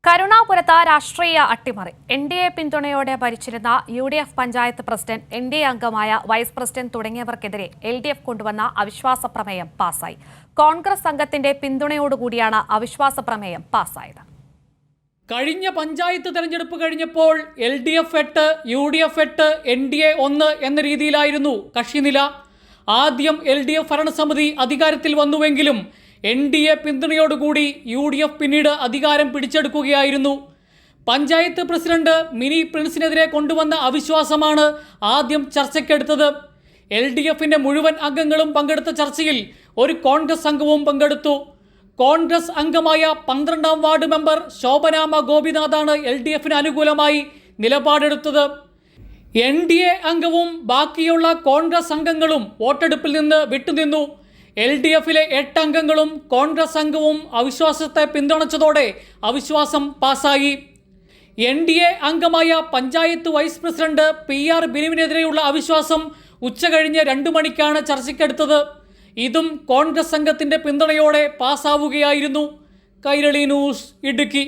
കരുണാപുരത്ത് രാഷ്ട്രീയ അട്ടിമറി. എൻ.ഡി.എ പിന്തുണയോടെ ഭരിച്ചിരുന്ന യു.ഡി.എഫ് പഞ്ചായത്ത് പ്രസിഡന്റ്, എൻ.ഡി.എ അംഗമായ വൈസ് പ്രസിഡന്റ് തുടങ്ങിയവർക്കെതിരെ എൽ.ഡി.എഫ് കൊണ്ടുവന്ന അവിശ്വാസ പ്രമേയം പാസായി. കോൺഗ്രസ് അംഗത്തിന്റെ പിന്തുണയോടുകൂടിയാണ് അവിശ്വാസ പ്രമേയം പാസായത്. കഴിഞ്ഞ പഞ്ചായത്ത് തെരഞ്ഞെടുപ്പ് കഴിഞ്ഞപ്പോൾ എൽ.ഡി.എഫ് 8, യു.ഡി.എഫ് 8, എൻ.ഡി.എ 1 എന്ന രീതിയിലായിരുന്നു കക്ഷിനില. ആദ്യം എൽ.ഡി.എഫ് ഭരണസമിതി അധികാരത്തിൽ വന്നുവെങ്കിലും എൻ.ഡി.എ പിന്തുണയോടുകൂടി യു.ഡി.എഫ് പിന്നീട് അധികാരം പിടിച്ചെടുക്കുകയായിരുന്നു. പഞ്ചായത്ത് പ്രസിഡന്റ് മിനി പ്രിൻസിനെതിരെ കൊണ്ടുവന്ന അവിശ്വാസമാണ് ആദ്യം ചർച്ചയ്ക്കെടുത്തത്. എൽ.ഡി.എഫിൻ്റെ മുഴുവൻ അംഗങ്ങളും പങ്കെടുത്ത ചർച്ചയിൽ ഒരു കോൺഗ്രസ് അംഗവും പങ്കെടുത്തു. കോൺഗ്രസ് അംഗമായ 12ാം വാർഡ് മെമ്പർ ശോഭനാമ്മ ഗോപിനാഥാണ് എൽ.ഡി.എഫിന് അനുകൂലമായി നിലപാടെടുത്തത്. എൻ.ഡി.എ അംഗവും ബാക്കിയുള്ള കോൺഗ്രസ് അംഗങ്ങളും വോട്ടെടുപ്പിൽ നിന്ന് വിട്ടുനിന്നു. എൽ.ഡി.എഫിലെ 8 അംഗങ്ങളും കോൺഗ്രസ് അംഗവും അവിശ്വാസത്തെ പിന്തുണച്ചതോടെ അവിശ്വാസം പാസായി. എൻ.ഡി.എ അംഗമായ പഞ്ചായത്ത് വൈസ് പ്രസിഡന്റ് PR ബിനുവിനെതിരെയുള്ള അവിശ്വാസം ഉച്ചകഴിഞ്ഞ് 2 മണിക്കാണ് ചർച്ചയ്ക്കെടുത്തത്. ഇതും കോൺഗ്രസ് അംഗത്തിന്റെ പിന്തുണയോടെ പാസ്സാവുകയായിരുന്നു. കൈരളി ന്യൂസ്, ഇടുക്കി.